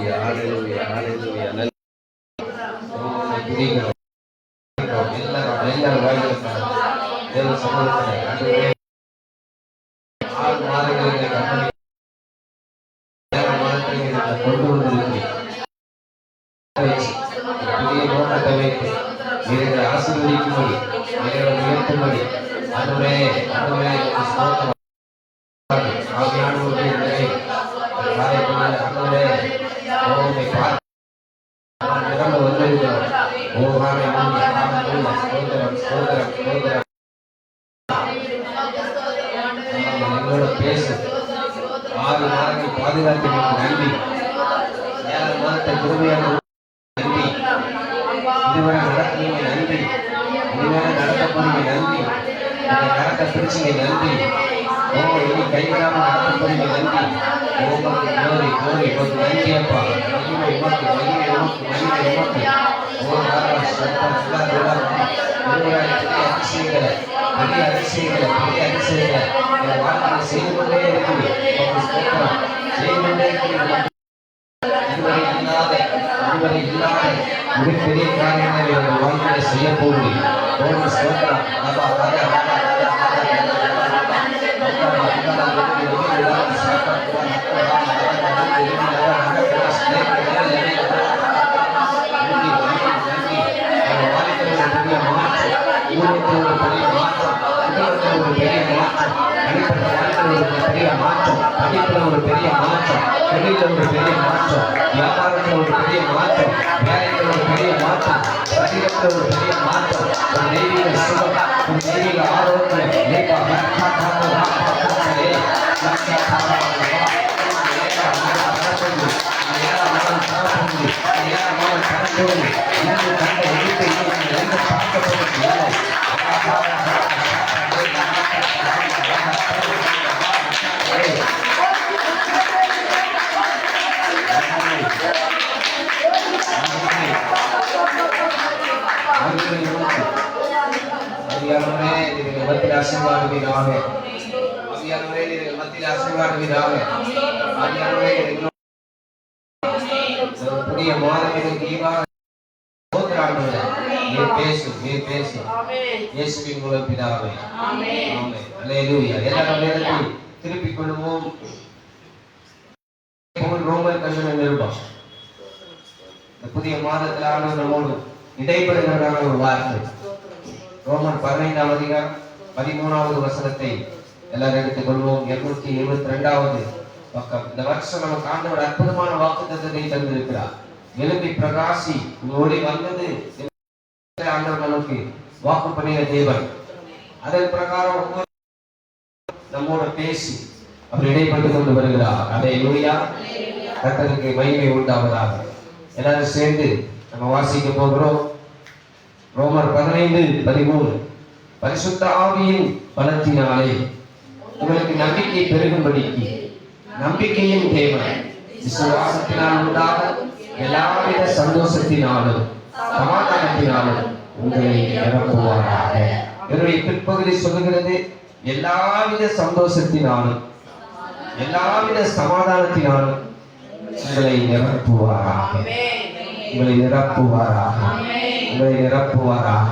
ஹalleluya ஹalleluya துதிக்கிறோம். எல்லாரும் வாயிலிருக்காங்க தேவ சமூகத்தில் ஆண்டவரே ஆள் மாறுகிறதை கற்பனை கொண்டு வந்திருக்கிறேன். புதிய நோக்கத்தை வைத்து இவர்களை ஆசீர்வதிக்கும்படி இவர்களை உயர்த்தும்படி ஆண்டவரே ஆண்டவரே ஸ்தோத்திரம். ஆவியானவருடைய நிலை ஆண்டவரே ஓமை பார்த்து நிரம்ப வந்திருக்கிறோம். ஓ ஹalleluya ஹalleluya ஸ்தோத்திரம் ஸ்தோத்திரம் ஸ்தோத்திரம். எங்களோட பேசு 6 மாதங்கள் பாதுகாத்தமைக்கு நன்றி. 7 மாதத்தை கிருபையாக நன்றி. இதுவரை நடத்தினீங்க நன்றி. இதுவரை நடத்த போறீங்க நன்றி. இந்த கரத்தை பிடிச்சிங்க நன்றி. ஓ இனி கைவிடாம நடத்த போறீங்க நன்றி. ஓமக்கு கோரி கோரி ஒரு நன்றி அப்பா. மகிமை உமக்கு மகிமை உமக்கு மகிமை உமக்கு. ஓ ராஜா சத்தம் எல்லாம் அதிசயங்களை பெரிய அதிசயங்களை பெரிய அதிசயங்களை என் வாழ்க்கையை செய்து கொண்டே இருக்குது. செய்து கொண்டே இருக்கிறது. இதுவரை இல்லாத மிகப்பெரிய காரியங்களை எங்கள் வாழ்க்கையை செய்ய போகுது. படிப்புல ஒரு பெரிய மாற்றம், தொழில ஒரு பெரிய மாற்றம், வியாபாரத்துல ஒரு பெரிய மாற்றம், வேலையில ஒரு பெரிய மாற்றம், சரீரத்துல ஒரு பெரிய மாற்றம், ஒரு தெய்வீக சுகம், ஒரு தெய்வீக ஆரோக்கியம். புதிய மாதங்களுக்கு இயேசுவின் மூலம் பிதாவே ஆமென் அல்லேலூயா. எல்லாரும் நேரத்தில் திருப்பிக் கொள்வோம். ரோமர் கல்வன நிருபம் இந்த புதிய மாதத்தில் ஆண்டவர் நம்மோடு இடைப்படுகிறதான ஒரு வார்த்தை. ரோமர் 15ஆம் அதிகாரம் 13வது வசனத்தை எல்லாரும் எடுத்துக் கொள்வோம். 272வது பக்கம். இந்த வருஷம் நமக்கு ஆண்டவர் அற்புதமான வாக்குத்தத்தத்தை தந்திருக்கிறார். எழும்பி பிரகாசி ஓடி வந்தது ஆண்டவர் நமக்கு வாக்கு பண்ணின தேவன். அதன் பிரகாரம் நம்மோட பேசி அவர் இடைப்பட்டு கொண்டு வருகிறார். அல்லேலூயா கர்த்தருக்கு மகிமை உண்டாவதாக. எல்லாரும் சேர்ந்து நம்ம வாசிக்க போகிறோம். ரோமர் 15:13. பரிசுத்த ஆவியின் பலத்தினாலே உங்களுக்கு நம்பிக்கை பெருகும்படிக்கு நம்பிக்கையின் தேவன் விசுவாசத்தினால் உண்டாக எல்லாவித சந்தோஷத்தினாலும் சமாதானத்தினாலும் உங்களை நிரப்புவாராக. என்னுடைய பிற்பகுதி சொல்லுகிறது, எல்லாவித சந்தோஷத்தினாலும் எல்லாவித சமாதானத்தினாலும் உங்களை நிரப்புவாராக. உங்களை நிரப்புவாராக. உங்களை நிரப்புவாராக.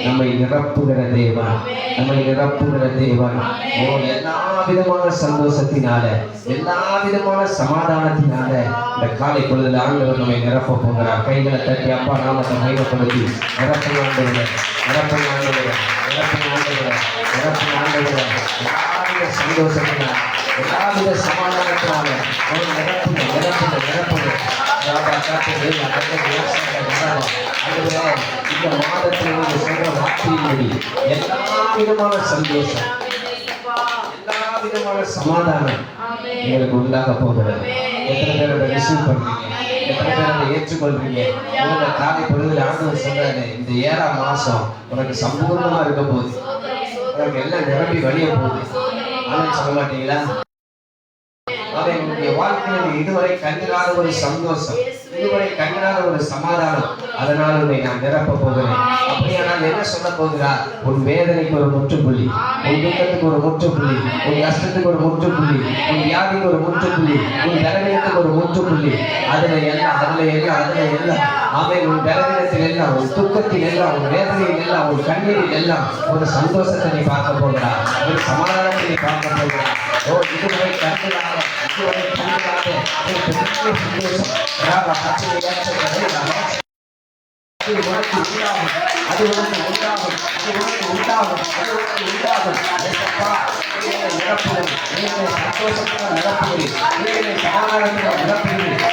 நம்மை நிரப்புகிற தேவன், நம்மை நிரப்புகிற தேவன். ஓ எல்லா விதமான சந்தோஷத்தினால எல்லா விதமான சமாதானத்தினால இந்த காலை பொழுதுல ஆண்டவர் நம்மை நிரப்ப போகிறார். கைகளை தட்டி அப்பா நாமத்தை மையப்படுத்தி நிரப்பு ஆண்டவரை, நிரப்பு ஆண்டவரை, நிரப்பு ஆண்டவரை, நிரப்பு ஆண்டவரை. எல்லாவித சந்தோஷத்தினால எல்லாவித சமாதானத்தினால நிரப்புங்க நிரப்புங்க நிரப்புங்க. இந்த மாதத்தில் சொல்ற வார்த்தையின்படி எல்லா விதமான சந்தோஷம் எல்லா விதமான சமாதானம் உங்களுக்கு உண்டாக போகிறது. எத்தனை பேர் அதை ரிசீவ் பண்றீங்க? எத்தனை பேர் அதை ஏற்றுக்கொள்றீங்க? உங்களை காலை பொழுதுல ஆண்டவர் சொல்றாரு, இந்த 7ஆம் மாசம் உனக்கு சம்பூர்ணமா இருக்க போகுது. உனக்கு எல்லாம் நிரம்பி வழிய போகுது. ஆனா சொல்ல மாட்டீங்களா? அவன் உன்னுடைய வாழ்க்கையில் இதுவரை கண்டிராத ஒரு சந்தோஷம், இதுவரை கண்டிராத ஒரு சமாதானம், அதனால் உன்னை நான் நிரப்ப போகிறேன். அப்படியானால் என்ன சொல்ல போகிறார்? உன் வேதனைக்கு ஒரு முற்றுப்புள்ளி, உன் துக்கத்துக்கு ஒரு முற்றுப்புள்ளி, உன் கஷ்டத்துக்கு ஒரு முற்றுப்புள்ளி, உன் வியாதிக்கு ஒரு முற்றுப்புள்ளி, உன் பலவீனத்துக்கு ஒரு முற்றுப்புள்ளி. அதுல எல்லாம் அவன் உன் பலவீனத்தில் எல்லாம், உன் துக்கத்தில் எல்லாம், உன் வேதனையில் எல்லாம், உன் கண்ணீரில் எல்லாம் ஒரு சந்தோஷத்தை நீ பார்க்க போகிறார், ஒரு சமாதானத்தை நீ பார்க்க போகிறார். ஓ, இதுவரை கண்டுடாத ஒரு பெரிய சந்தோஷம் அது உனக்கு உண்டாகும், அது உனக்கு உண்டாகும், அது உனக்கு உண்டாகும், அது உனக்கு உண்டாகும். நிரப்புகிறேன், நீங்கள் சந்தோஷத்தால் நிரப்புகிறேன், நீங்கள் சமாதானத்தால் நிரப்புகிறேன்.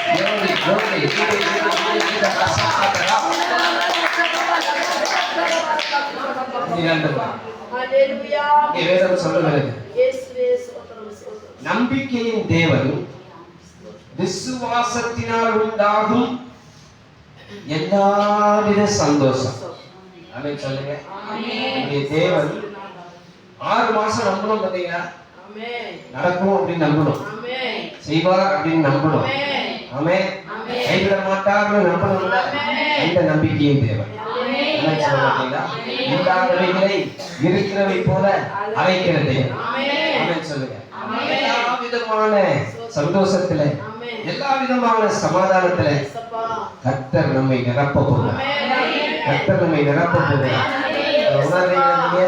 வேதம் சொல்லுகிறது, நம்பிக்கையின் தேவன் விசுவாசத்தினால் உண்டாகும் எல்லாவித சந்தோஷம். ஆமென் சொல்லுங்க. தேவன் 6 மாசம் நம்பணும், பாத்தீங்களா? நடக்கும் அப்படின்னு நம்பணும், செய்வார் அப்படின்னு நம்பணும். ஆமென். கைவிட மாட்டார்னு நம்பணும். இந்த நம்பிக்கையின் தேவன் இல்லாதவைகளை இருக்கிறவை போல அழைக்கிறது. ஆமென் சொல்லுங்க. எல்லா விதமான சந்தோஷத்துல, எல்லா விதமான சமாதானத்துல கர்த்தர் நம்மை நிரப்ப போகிறார். கர்த்தர் நம்மை நிரப்ப போகிறார். உணர்றீங்க?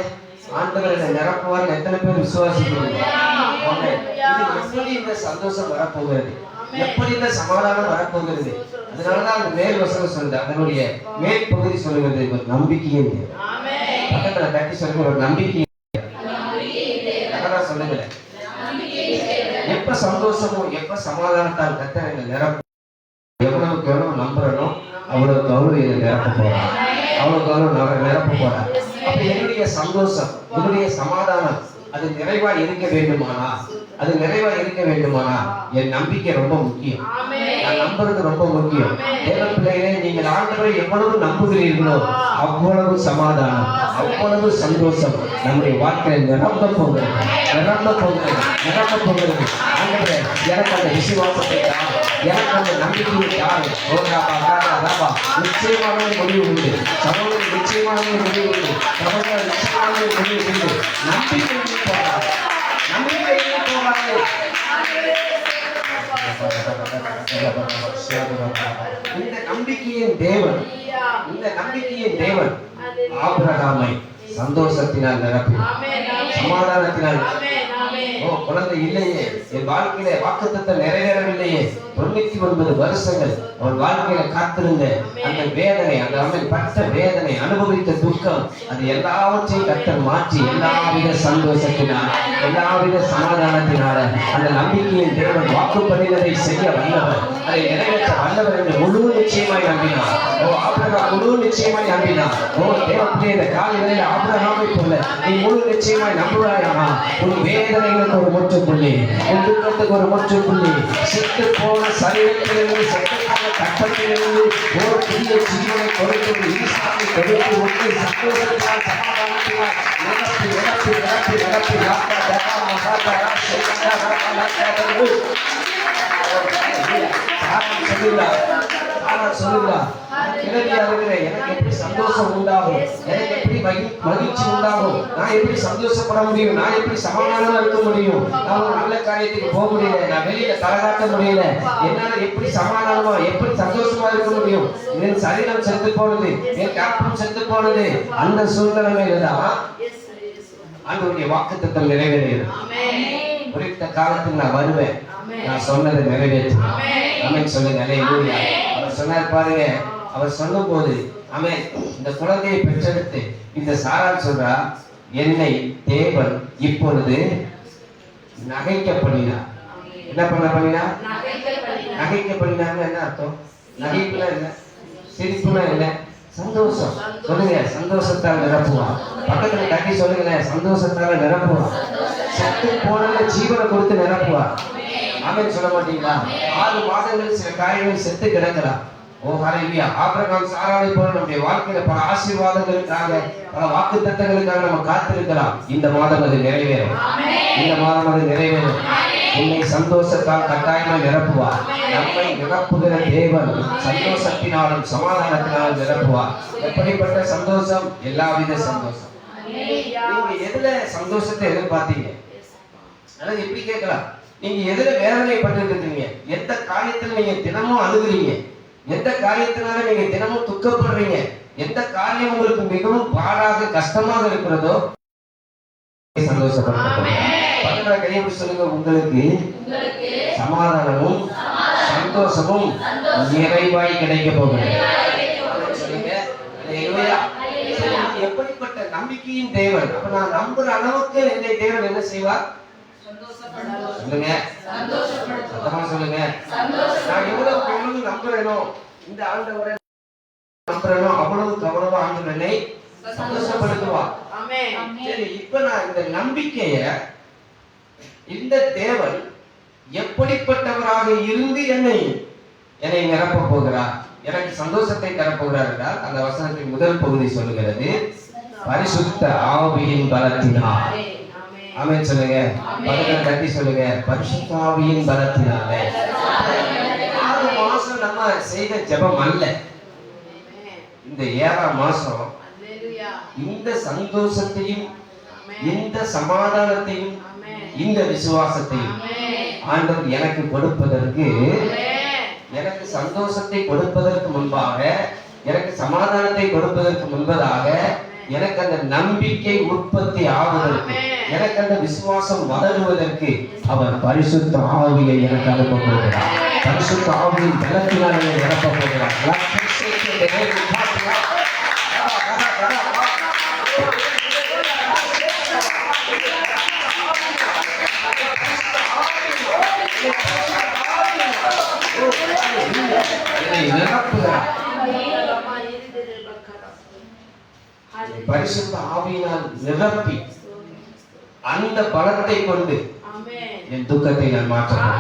ஆண்டவரை நிரப்புவார். எத்தனை பேர் விசுவாசிக்கிறீங்க? எப்படி இந்த சந்தோஷம் வரப்போகிறது, எப்படி இந்த சமாதானம் வரப்போகிறது? அதனாலதான் அந்த மேல் வசனம் சொல்லுது, அதனுடைய மேல் பகுதி சொல்லுகிறது, ஒரு நம்பிக்கையின் பக்கத்துல கட்டி சொல்லுங்க, ஒரு நம்பிக்கை. அதான் சொல்லுங்களேன், எப்ப சந்தோஷமோ எப்ப சமாதானத்தால் கர்த்தர் என்னை நிரப்ப, எவ்வளவுக்கு எவ்வளவு நம்புறனோ அவ்வளவுக்கு அவ்வளவு இதை நிரப்ப போறான், அவ்வளவுக்கு அவ்வளவு நிரப்ப போறான். அப்ப என்னுடைய சந்தோஷம், என்னுடைய சமாதானம் அது நிறைவா இருக்க வேண்டுமானா, அது நிறைவா இருக்க வேண்டுமானா என் நம்பிக்கை ரொம்ப முக்கியம். நான் நம்புறது ரொம்ப முக்கியம். தேவ பிள்ளைகளே, நீங்கள் ஆண்டவரை எவ்வளவு நம்புகிறீர்களோ அவ்வளவு சமாதானம், அவ்வளவு சந்தோஷம் நம்முடைய வாழ்க்கையில் நிரம்ப போகிறது, நிரம்ப போகிறது, நிரம்ப போகிறது. ஆண்டவரே, எனக்கு அந்த விசுவாசத்தை தான், எனக்கு அந்த நம்பிக்கையை யாரு நிச்சயமானவே முடிவு உண்டு. சகோதரர் நிச்சயமானவே முடிவு உண்டு. சகோதரர் நிச்சயமானவே முடிவு உண்டு. நம்பிக்கை போகிறார், நம்பிக்கை போகிறாங்க. இந்த நம்பிக்கையின் தேவன், இந்த நம்பிக்கையின் தேவன் ஆபிரகாமை சந்தோஷத்தினால் நிரப்பினார், சமாதானத்தினால். ஓ, குழந்தை இல்லையே, என் வாழ்க்கையில வாக்குத்தத்தம் நிறைவேறவில்லையே, 99 வருஷங்கள் அவன் வாழ்க்கையில காத்திருந்த அந்த வேதனை, அந்த அவன் பட்ட வேதனை, அனுபவித்த துக்கம், அது எல்லாவற்றையும் கர்த்தர் மாற்றி எல்லாவித சந்தோஷத்தினால், எல்லாவித சமாதானத்தினால அந்த நம்பிக்கையின் தேவன் வாக்கு பண்ணினதை செய்ய வல்லவர், அதை நிறைவேற்ற வல்லவர் என்று முழு நிச்சயமாய் நம்பினார். ஓ, ஆபிரகாம் முழு நிச்சயமாய் நம்பினார். ஓ தேவனுடைய இந்த காலையில ஆபிரகாமை போல நீ முழு நிச்சயமாய் நம்புவாயானா உன் வேதனைகளுக்கு ஒரு முற்றுப்புள்ளி, உன் துக்கத்துக்கு ஒரு முற்றுப்புள்ளி, செத்து போன சரீரத்திலிருந்து, செத்து போன கட்டத்திலிருந்து ஒரு புதிய ஜீவனை கொடுத்து, ஈசானை கொடுத்து, உன்னை சந்தோஷத்தினால் சமாதானத்தினால் நிரப்பி நிரப்பி நிரப்பி நிரப்பி ராப்பா தகா மகாதா ராஷேகா ராப்பா லக்கா சொல்லுங்களா, கிளவியா இருக்கிறேன், எனக்கு எப்படி சந்தோஷம் உண்டாகும், எனக்கு எப்படி மகிழ்ச்சி உண்டாகும், நான் எப்படி சந்தோஷப்பட முடியும், நான் எப்படி சமாதானமா இருக்க முடியும், நான் ஒரு நல்ல காரியத்துக்கு போக முடியல, நான் வெளியில தலகாட்ட முடியல, என்னால எப்படி சமாதானமா எப்படி சந்தோஷமா இருக்க முடியும், என் சரீரம் செத்து போனது, என் காப்பம் செத்து போனது, அந்த சூழ்நிலையில தான் ஆண்டவருடைய வாக்குத்தத்தம் நிறைவேறியது. குறித்த காலத்தில் நான் வருவேன், நான் சொன்னதை நிறைவேற்றுவேன். ஆமென் சொல்லுங்க. அல்லேலூயா. அவர் சொன்னார் பாருங்க, அவர் சொல்லும் போது ஆமென், இந்த குழந்தையை பெற்றெடுத்து இந்த சாரால் சொல்றா, என்னை தேவன் இப்பொழுது நகைக்கப்படினார். என்ன பண்ணினார்? நகைக்கப்படினார்னு என்ன அர்த்தம்? நகைப்புலாம் இல்லை, சிரிப்புலாம் இல்லை, சந்தோஷம். சொல்லுங்க, சந்தோஷத்தால் நிரப்புவான். பக்கத்துல கட்டி சொல்லுங்களேன், சந்தோஷத்தால நிரப்புவான். செத்து போனல ஜீவனை கொடுத்து நிரப்புவார். ஆமென் சொல்ல மாட்டீங்களா? 6 மாதங்கள் சில காரியங்கள் செத்து கிடக்கலாம். ஓ ஹalleluya. ஆபிரகாம் சாராளை போல நம்முடைய வாழ்க்கையில பல ஆசீர்வாதங்களுக்காக பல வாக்குத்தத்தங்களுக்காக நம்ம காத்திருக்கலாம். இந்த மாதம் அது நிறைவேறும். இந்த மாதம் அது நிறைவேறும். உன்னை சந்தோஷத்தால் கட்டாயமாக நிரப்புவார். நம்மை நிரப்புகிற தேவன் சந்தோஷத்தினாலும் சமாதானத்தினாலும் நிரப்புவார். எப்படிப்பட்ட சந்தோஷம்? எல்லாவித சந்தோஷம். நீங்க எதுல சந்தோஷத்தை எதிர்பார்த்தீங்க? அதாவது எப்படி கேட்கலாம், நீங்க எதுல வேதனைப்பட்டு இருக்கீங்க? எந்த காரியத்துல நீங்க தினமும் அழுகுறீங்க? எந்த காரியத்தினால நீங்க தினமும் துக்கப்படுறீங்க? எந்த காரியம் உங்களுக்கு மிகவும் பாடாக கஷ்டமாக இருக்கிறதோ சந்தோஷப்படுத்த கையை சொல்லுங்க. உங்களுக்கு சமாதானமும் சந்தோஷமும் நிறைவாய் கிடைக்க போகிறது. எப்படிப்பட்ட நம்பிக்கையின் தேவன்! அப்ப நான் நம்புற அளவுக்கு என்னை தேவன் என்ன செய்வார்? சொல்லுங்க, சத்தமா சொல்லுங்க. நான் எவ்வளவு நம்புறேனோ, இந்த ஆண்டவரை நம்புறேனோ அவ்வளவுக்கு அவ்வளவு ஆண்டவர் என்னை சந்தோஷப்படுத்துவார். சரி, இப்ப நான் இந்த நம்பிக்கைய இந்த தேவன் எப்படிப்பட்டவராக இருந்து என்னை நிரப்ப போகிறார், எனக்கு சந்தோஷத்தை தரப்போகிறார் என்றால் அந்த வசனத்தின் முதல் பகுதி சொல்லுகிறது, பரிசுத்த ஆவியின் பலத்தினால். ஆமென் சொல்லுங்க. பக்கத்துல தட்டி சொல்லுங்க, பரிசுத்த ஆவியின் பலத்தினாலே. 6 மாசம் நம்ம செய்த ஜெபம் அல்ல, இந்த 7ஆம் மாசம் இந்த சந்தோஷத்தையும் இந்த சமாதானத்தையும் இந்த விசுவாசத்தையும் ஆண்டவர் எனக்கு கொடுப்பதற்கு, எனக்கு சந்தோஷத்தை கொடுப்பதற்கு முன்பாக, எனக்கு சமாதானத்தை கொடுப்பதற்கு முன்பதாக, எனக்கு அந்த நம்பிக்கை உற்பத்தி ஆவதற்கு, எனக்கு அந்த விசுவாசம் வளருவதற்கு அவர் பரிசுத்த ஆவியை எனக்கு அனுப்ப போகிறார். பரிசுத்த ஆவியின் பலத்தினால் என்னை நிரப்ப போகிறார். பரிசுத்த ஆவியினால் நிரப்பி அந்த பலத்தை கொண்டு என் துக்கத்தை நான் மாற்றேன்.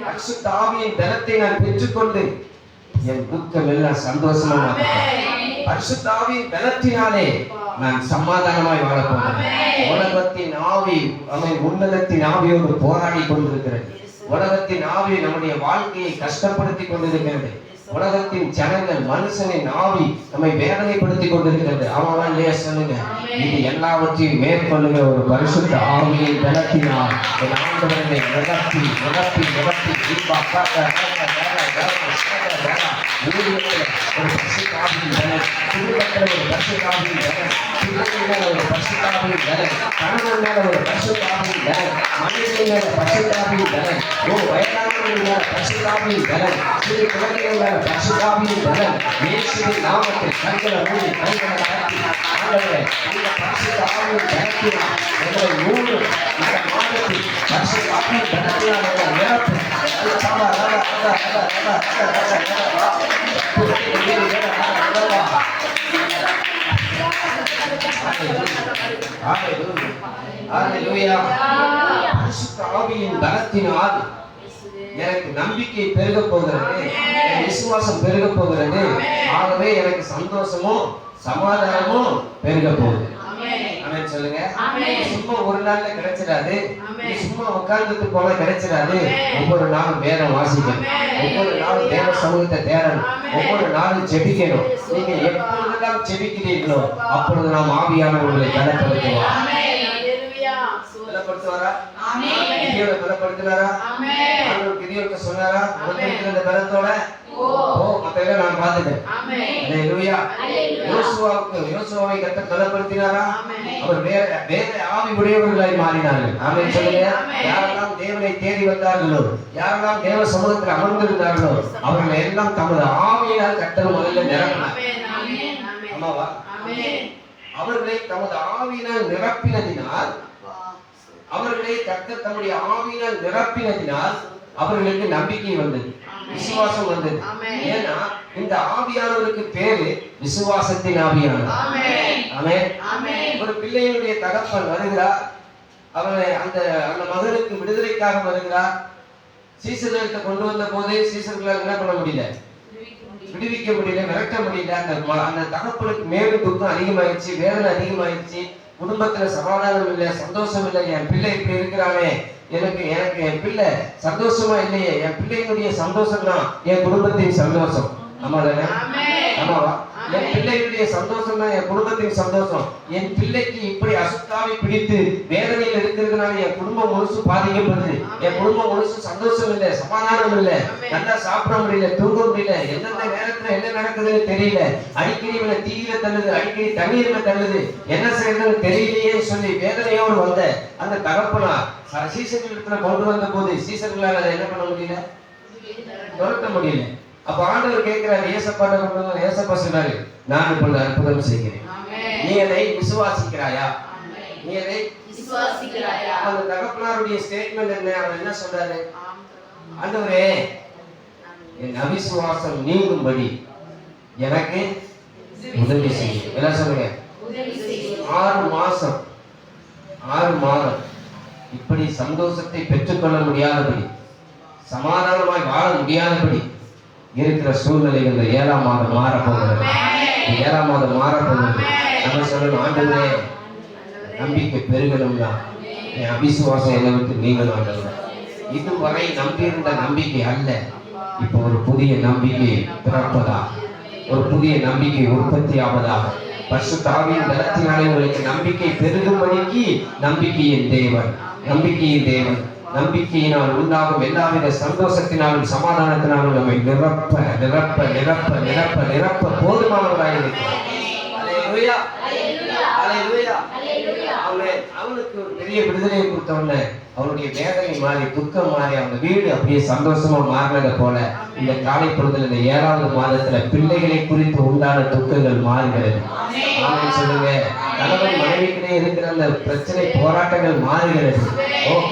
பரிசுத்த ஆவியின் பலத்தை நான் பெற்றுக்கொண்டு என் துக்கம் எல்லாம் சந்தோஷமா மாற்றேன். பரிசுத்த ஆவியின் பலத்தினாலே நான் சமாதானமாய் வாழ போகிறேன். உலகத்தின் ஆவி உன்னதத்தின் ஆவியோடு போராடி கொண்டிருக்கிறது. உலகத்தின் ஆவி நம்முடைய வாழ்க்கையை கஷ்டப்படுத்தி கொண்டிருக்கிறது. உலகத்தின் ஜனங்கள், மனுஷனின் ஆவி நம்மை வேதனைப்படுத்தி கொண்டிருக்கிறது. அவன் இல்லையா சொல்லுங்க, இது எல்லாவற்றையும் மேற்கொள்ளுங்க ஒரு பரிசுத்த ஆவியின் பலத்தினால் என் ஆண்டவரை நிரப்பி நிரப்பி நிரப்பி ஒரு பரிசுத்த ஆவியின் பலன், குடும்பத்தில் ஒரு பரிசுத்த ஆவியின் பலன், பிள்ளைகள் மேல ஒரு பரிசுத்த ஆவியின் பலன், கணவன் மேல ஒரு பரிசுத்த ஆவியின் பலன், மனிதன் மேல பரிசுத்த ஆவியின் பலன், வயதானவர்கள் மேல பரிசுத்த ஆவியின் பலன், சிறு குழந்தைகள் மேல பரிசுத்த ஆவியின் பலன். இயேசுவின் நாமத்தில் கண்களை மூடி கைகளை தாழ்த்தி ஆண்டவரே, இந்த பரிசுத்த ஆவியின் பலத்தினால் எங்களை 3 இந்த மாதத்தில் பரிசுத்த ஆவியின் பலத்தினால் எங்களை நிரப்பு. பரிசுத்த ஆவியின் பலத்தினால் எனக்கு நம்பிக்கை பெருக போகிறது, விசுவாசம் பெருக போகிறது. ஆகவே எனக்கு சந்தோஷமும் சமாதானமும் பெருக போகுது. ஆமென் சொல்லுங்க. சும்மா ஒரு நாள்ல கிடைச்சிடாது, சும்மா உட்கார்ந்துட்டு போல கிடைச்சிடாது. ஒவ்வொரு நாளும் வேதம் வாசிக்கணும், ஒவ்வொரு நாளும் தேவ சமூகத்தை தேடணும், ஒவ்வொரு நாளும் ஜெபிக்கணும். நீங்க எப்பொழுதெல்லாம் ஜெபிக்கிறீர்களோ அப்பொழுது நாம் ஆவியானவர்களை பலப்படுத்துவார். பலப்படுத்துவாரா? கிதியோனை பலப்படுத்தினாரா? கிதியோனுக்கு சொன்னாரா? இந்த பலத்தோட மத்தெல்லாம் நான் பார்த்துட்டேன். அல்லேலூயா. யோசுவாவை கர்த்தர் பலப்படுத்தினாரா? அவர் வேற ஆவி உடையவர்களாய் மாறினார்கள். ஆமென் சொல்லுங்க. யாரெல்லாம் தேவனை தேடி வந்தார்களோ, யாரெல்லாம் தேவ சமூகத்தில் அமர்ந்திருந்தார்களோ அவர்களை எல்லாம் தமது ஆவியினால் கர்த்தர் முதல்ல நிரப்பினார். ஆமாவா? அவர்களை தமது ஆவியினால் நிரப்பினதினால், அவர்களை கர்த்தர் தம்முடைய ஆவியினால் நிரப்பினதினால் அவர்களுக்கு நம்பிக்கை வந்தது, விசுவாசம் வந்தது. ஏன்னா இந்த ஆவியானவருக்கு பேரு விசுவாசத்தின் ஆவியானவர். ஆமென். ஒரு பிள்ளையினுடைய தகப்பன் வருகிறார், அவனை அந்த மகனுக்கு விடுதலைக்காக வருகிறார். சீசர்களை கொண்டு வந்த போது சீசர்களால் என்ன பண்ண முடியல, விடுவிக்க முடியல, விரட்ட முடியல. அந்த தகப்பனுக்கு மேலும் துக்கம் அதிகமாயிடுச்சு, வேதனை அதிகமாயிடுச்சு. குடும்பத்துல சமாதானம் இல்லை, சந்தோஷம் இல்லை. என் பிள்ளை இப்படி இருக்கிறானே, எனக்கு என் பிள்ளை சந்தோஷமா இல்லையே. என் பிள்ளையினுடைய சந்தோஷம் தான் என் குடும்பத்தின் சந்தோஷம். ஆமா தானே? ஆமாவா? என் பிள்ளைகளுடைய சந்தோஷம் தான் என் குடும்பத்தின் சந்தோஷம். என் பிள்ளைக்கு இப்படி அசுத்தாவை பிடித்து வேதனையில் இருக்கிறதுனால என் குடும்பம் முழுசு பாதிக்கப்படுது. என் குடும்பம் முழுசு சந்தோஷம் இல்லை, சமாதானம் இல்லை, நல்லா சாப்பிட முடியல, தூங்க முடியல, எந்தெந்த நேரத்துல என்ன நடக்குதுன்னு தெரியல. அடிக்கடி இவனை தீயில தள்ளுது, அடிக்கடி தண்ணீர்ல தள்ளுது, என்ன செய்யறதுன்னு தெரியலையே சொல்லி வேதனையோடு வந்த அந்த தகப்பனா சீசர்களிடத்துல கொண்டு வந்த போது சீசர்களால் அதை என்ன பண்ண முடியல, துரத்த முடியல. அப்ப ஆண்டவர் கேட்கிறாரு, ஏசப்பாட்ட கொண்டு வந்து ஏசப்பா சொன்னாரு, நான் இப்பொழுது அற்புதம் செய்கிறேன், நீ என்னை விசுவாசிக்கிறாயா, நீ என்னை விசுவாசிக்கிறாயா? அந்த தகப்பனாருடைய ஸ்டேட்மெண்ட் என்ன? அவர் என்ன சொல்றாரு? ஆண்டவரே, என் அவிசுவாசம் நீங்கும்படி எனக்கு உதவி செய்யும். என்ன சொல்லுங்க? 6 மாதம் இப்படி சந்தோஷத்தை பெற்றுக்கொள்ள முடியாதபடி, சமாதானமாய் வாழ முடியாதபடி இருக்கிற சூழ்நிலை இந்த 7ஆம் மாதம் மாறப்போகிறது. 7ஆம் மாதம் மாறப்போகிறது. நம்ம சொல்லணும், ஆண்டவரே நம்பிக்கை பெருகணும்னா என் அவிசுவாசம் என்னை விட்டு நீங்கணும். ஆண்டவரே, இதுவரை நம்பியிருந்த நம்பிக்கை அல்ல, இப்போ ஒரு புதிய நம்பிக்கை பிறப்பதா, ஒரு புதிய நம்பிக்கை உற்பத்தி ஆவதாக. பரிசுத்த ஆவியின் பலத்தினாலே உங்களுக்கு நம்பிக்கை பெருகும்படிக்கு நம்பிக்கையின் தேவன், நம்பிக்கையின் தேவன், நம்பிக்கையினால் உண்டாகும் எல்லாவித சந்தோஷத்தினாலும் சமாதானத்தினாலும் நம்மை நிரப்ப நிரப்ப நிரப்ப நிரப்ப நிரப்ப போதுமானவராக இருக்கிறார். அவனுக்கு ஒரு பெரிய விடுதலையை கொடுத்தவன அவனுடைய வேதனை மாறி, துக்கம் மாறி, அவங்க வீடு அப்படியே சந்தோஷமா மாறினதை போல இந்த காலை பொழுதுல இந்த 7வது மாதத்துல பிள்ளைகளை குறித்து உண்டான துக்கங்கள் மாறுகிறது. சொல்லுங்க, கணவன் மனைவிக்கிடையே இருக்கிற அந்த பிரச்சனை போராட்டங்கள் மாறுகிறது.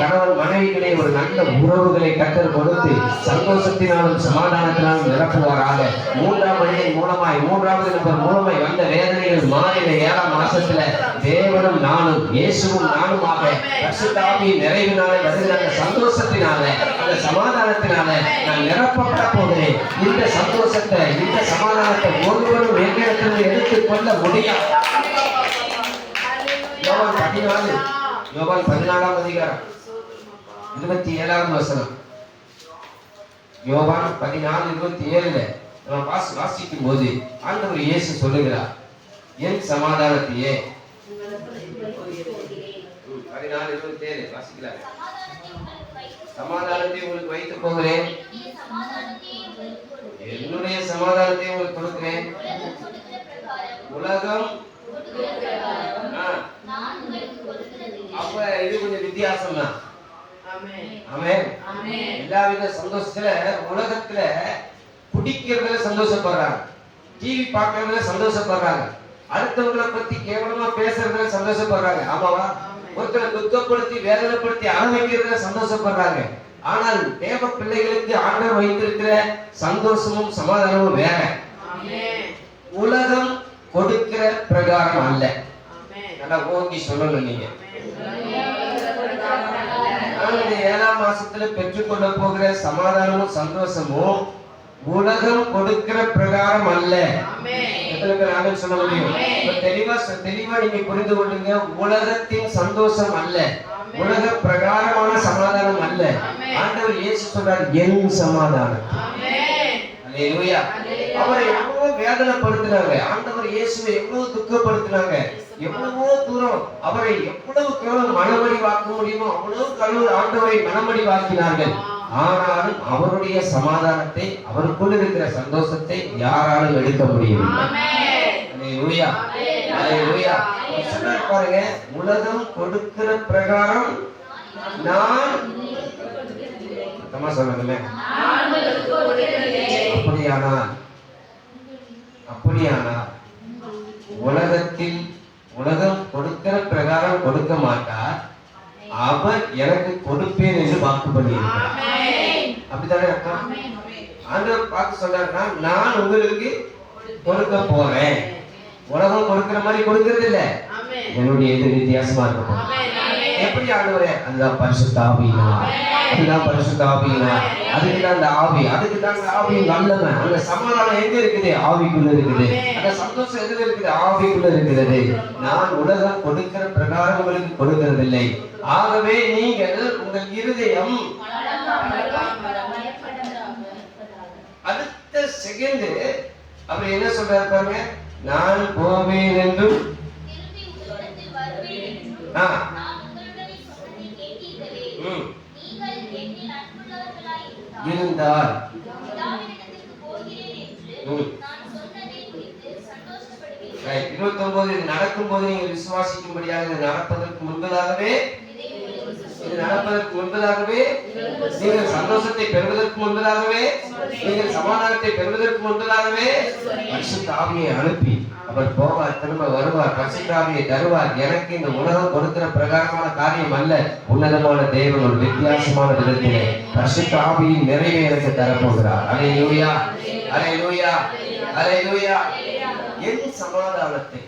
கணவன் மனைவிக்கிடையே ஒரு நல்ல உறவுகளை கற்றல் கொடுத்து சந்தோஷத்தினாலும் சமாதானத்தினாலும் நிரப்புவாராக. 3ஆம் மனிதன் மூலமாய் 3வது நபர் மூலமாய் வந்த வேதனைகள் மாறின 7ஆம் மாசத்துல தேவனும் நானும் இயேசுவும் நானுமாக பரிசுத்த ஆவியின் நிறைவினாலே வருகிற அந்த சந்தோஷத்தினால, அந்த சமாதானத்தினால நான் நிரப்பப்பட போகிறேன். இந்த சந்தோஷத்தை, இந்த சமாதானத்தை ஒருவரும் எங்களிடத்திலிருந்து எடுத்துக்கொள்ள முடியாது. யோவான் 14ஆம் அதிகாரம் 27ஆம் வசனம். யோவான் 14:27 நம்ம வாசிக்கும் போது ஆண்டவர் இயேசு சொல்லுகிறார், என் சமாதானத்தையே 14:27 வாசிக்கலாம். சமாதானத்தை உங்களுக்கு வைத்து போகிறேன், என்னுடைய சமாதானத்தை உங்களுக்கு கொடுக்கிறேன். உலகம் அப்ப இது கொஞ்சம் வித்தியாசம் தான். எல்லாவித சந்தோஷத்துல உலகத்துல குடிக்கிறதுல சந்தோஷப்படுறாங்க, டிவி பார்க்கறதுல சந்தோஷப்படுறாங்க, அடுத்தவங்களை பத்தி கேவலமா பேசுறதுல சந்தோஷப்படுறாங்க. ஆமாவா? ஒருத்தரை துக்கப்படுத்தி வேதனைப்படுத்தி அனுபவிக்கிறதுல சந்தோஷப்படுறாங்க. ஆனால் தேவ பிள்ளைகளுக்கு ஆண்டவர் வைத்திருக்கிற சந்தோஷமும் சமாதானமும் வேற. உலகம் கொடுக்கிற பிரகாரம் அல்ல. நல்லா ஓங்கி சொல்லணும். நீங்க 7ஆம் மாசத்துல பெற்றுக்கொள்ள போகிற சமாதானமும் சந்தோஷமும் உலகம் கொடுக்கிற பிரகாரம் அல்ல. எத்தனை பேர் சொல்ல முடியும்? தெளிவா நீங்க புரிந்து கொள்ளுங்க. உலகத்தின் சந்தோஷம் அல்ல, உலக பிரகாரமான சமாதானம் அல்ல. ஆண்டவர் இயேசு சொல்றார், என் சமாதானம். அல்லேலூயா. அவரை எவ்வளவு வேதனைப்படுத்தினாங்க, ஆண்டவர் இயேசுவை எவ்வளவு துக்கப்படுத்தினாங்க, எவ்வளவோ தூரம் அவரை எவ்வளவுக்கு எவ்வளவு மனமடிவாக்க முடியுமோ அவ்வளவு ஆண்டவரை மனமடிவாக்கினார்கள். ஆனாலும் அவருடைய சமாதானத்தை, அவருக்குள் இருக்கிற சந்தோஷத்தை யாராலும் எடுக்க முடியவில்லை. அல்லேலூயா, அல்லேலூயா. பாருங்க, உலகம் கொடுக்கிற பிரகாரம் நான் சொல்றதுல அப்படியானால் உலகம் கொடுக்கிற பிரகாரம் கொடுக்க மாட்டார், அவர் எனக்கு கொடுப்பேன் என்று வாக்கு பண்ணியிருக்கிறார். அப்படித்தானே அர்த்தம்? ஆண்டவர் பார்த்து சொல்றாருன்னா, நான் உங்களுக்கு கொடுக்க போறேன். உலகம் கொடுக்கிற மாதிரி கொடுக்கிறது இல்ல, என்னுடைய இது வித்தியாசமா இருக்கும். எப்படி ஆண்டவரே? அதுதான் பரிசுத்த ஆவியினார். அதுதான் பரிசுத்த ஆவியினார். அதுக்குதான் அந்த ஆவி, அதுக்குதான் அந்த ஆவியின் வல்லமை. அந்த சமாதானம் எங்க இருக்குது? ஆவிக்குள்ள இருக்குது. அந்த சந்தோஷம் எதுல இருக்குது? ஆவிக்குள்ள இருக்கிறது. நான் உலகம் கொடுக்கிற பிரகாரம் உங்களுக்கு கொடுக்கிறதில்லை. ஆகவே நீங்கள் உங்கள் இருதயம் அடுத்த செகண்ட் அவர் என்ன சொல்றாரு பாருங்க, நான் போவேன் என்றும் இருந்தால் 29 இது நடக்கும் போது நீங்கள் விசுவாசிக்கும்படியாக இது நடப்பதற்கு முன்பதாகவே நீங்கள் சந்தோஷத்தை பெறுவதற்கு முன்பதாகவே, நீங்கள் சமாதானத்தை பெறுவதற்கு முன்பதாகவே பரிசுத்த ஆவியை அனுப்பி அவர் போவார், திரும்ப வருவார், பரிசுத்த ஆவியை தருவார். எனக்கு இந்த உலகம் கொடுக்கிற பிரகாரமான காரியம் அல்ல, உன்னதமான தேவன் ஒரு வித்தியாசமான விதத்திலே பரிசுத்த ஆவியின் நிறைவை எனக்கு தரப்போகிறார். அல்லேலூயா, அல்லேலூயா, அல்லேலூயா. என் சமாதானத்தை,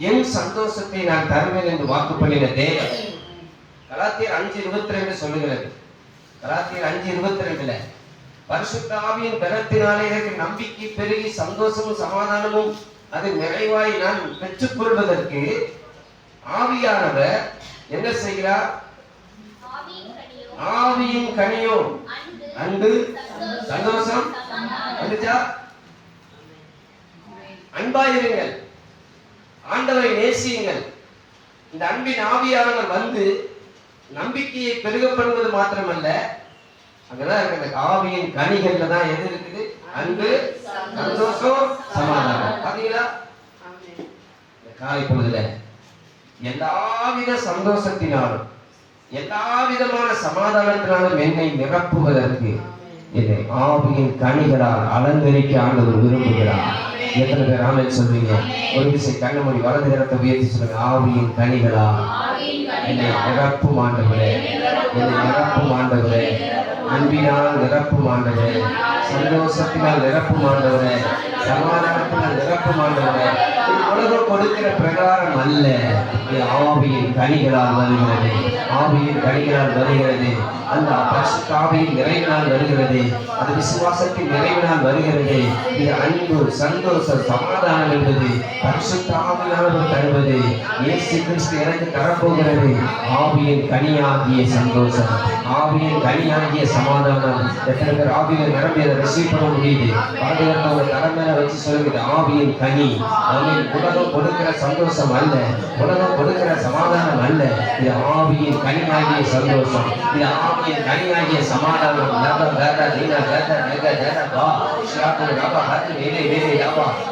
என் சந்தோஷத்தை நான் தருவேன் என்று வாக்கு பண்ணின தேவன் கலாத்தியர் 5:22 சொல்லுகிறது. கலாத்தியர் 5:22 பரிசுத்த ஆவியின் பலத்தினாலே எனக்கு நம்பிக்கை பெருகி சந்தோஷமும் சமாதானமும் அது நிறைவாய் நான் பெற்றுக் கொள்வதற்கு ஆவியானவர் என்ன செய்கிறார்? ஆவியின் கனியோ அன்பு, சந்தோஷம், அன்பாயிருங்கள், ஆண்டவரை நேசியுங்கள். இந்த அன்பின் ஆவியானவர் வந்து நம்பிக்கையை பெருகப்படுவது மாத்திரமல்ல, அங்கதான் இருக்கு. ஆவியின் கனிகள்ல தான் எது இருக்குது? அன்பு, சந்தோஷம், சமாதானம். பாத்தீங்களா? காலை பொழுதுல எல்லாவித சந்தோஷத்தினாலும் எல்லா விதமான சமாதானத்தினாலும் என்னை நிரப்புவதற்கு என்னை ஆவியின் கனிகளால் அலங்கரிக்க ஆண்டவர் விரும்புகிறார். எத்தனை பேர் ஆமென் சொல்றீங்க? ஒரு விஷயம் கண்ண மூடி வலது கரத்தை உயர்த்தி சொல்லுங்க. ஆவியின் கனிகளால் என்னை நிரப்பும் ஆண்டவரே, என்னை நிரப்பும் ஆண்டவரே, அன்பினால் நிரப்பும் ஆண்டவரே, சந்தோஷத்தினால் நிரப்பும் ஆண்டவரே, சமாதானத்தினால் நிரப்பும் ஆண்டவரே. உலகம் கொடுக்கிற பிரகாரம் அல்ல, ஆவியின் கனிகளால் வருகிறது, ஆவியின் கனிகளால் வருகிறது. அந்த பரிசுத்த ஆவியின் நிறைவினால் வருகிறது, அது விசுவாசத்தின் நிறைவினால் வருகிறது. இது அன்பு, சந்தோஷம், சமாதானம் என்பது பரிசுத்த ஆவியானவர் தருவது. இயேசு கிறிஸ்து எனக்கு தரப்போகிறது ஆவியின் கனியாகிய சந்தோஷம், ஆவியின் கனியாகிய சமாதானம். எத்தனை பேர் ஆவியில் நிரம்பி அதை ரிசீவ் பண்ண முடியுது? பாதுகாத்தவங்க தலைமையில வச்சு சொல்லுகிறது ஆவியின் கனி. உலகம் கொடுக்கிற சந்தோஷம் அல்ல, உலகம் கொடுக்கிற சமாதானம் அல்ல, இது ஆவியின் கனியாகிய சந்தோஷம், இது ஆவியின் கனியாகிய சமாதானம்.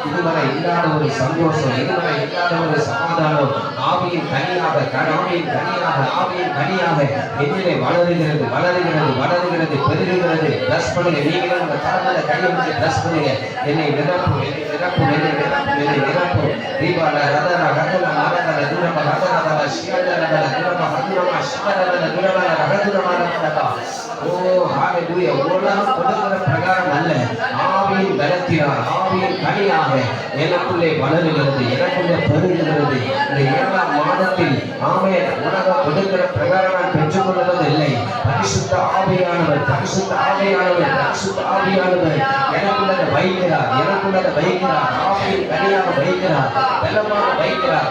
இதுவரை இல்லாத ஒரு சந்தோஷம், இதுவரை இல்லாத ஒரு சமாதானம் ஆவியின் கனியாக, ஆவியின் கனியாக, ஆவியின் கனியாக என்னிலே வளருகிறது, வளருகிறது, வளருகிறது, பெருகுகிறது. பிளஸ் பண்ணுங்க, நீங்களும் உங்க தலைமையில கையை வச்சு பிளஸ் பண்ணுங்க. என்னை நிரப்பும், என்னை நிரப்பும், என்னை நிரப்பும், என்னை நிரப்பும். தீபால ரதன ரதன நாடகல துரம ரதன சியதன துரம ரதன சியதன துரம ரதன. ஓ ஹalleluya. உலகம் கொடுக்கிற பிரகாரம் அல்ல, ஆவியின் பலத்தினால், ஆவியின் கனியாக எனக்குள்ளே வளருகிறது, எனக்குள்ளே பெருகுகிறது. இந்த 7ஆம் மாதத்தில் ஆமென். உலகம் கொடுக்கிற பிரகாரம் நான் பெற்றுக்கொள்வது இல்லை. பரிசுத்த ஆவியானவர், பரிசுத்த ஆவியானவர், பரிசுத்த ஆவியானவர் எனக்குள்ளதை வைக்கிறார், எனக்குள்ளதை வைக்கிறார், ஆவியின் கனியாக வைக்கிறார், பலமாக வைக்கிறார்.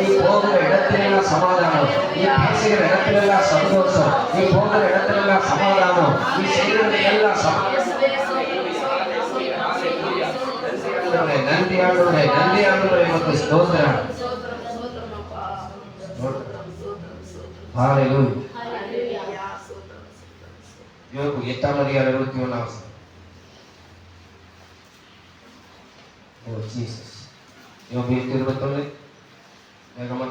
நீ போகிற இடத்திலெல்லாம் சமாதானம், நீ பேசுகிற இடத்திலெல்லாம் சந்தோஷம், நீ போகிற இடத்திலெல்லாம் சமாதானம், நீ செய்கிறது எல்லாம் சமாதானம். நன்றி ஆண்டவரே, நன்றி ஆண்டவரே, உமக்கு ஸ்தோத்திரம். ஹalleluya. யோபு 8:21. ஓ ஜீசஸ். யோபு 8:21. வேகமா.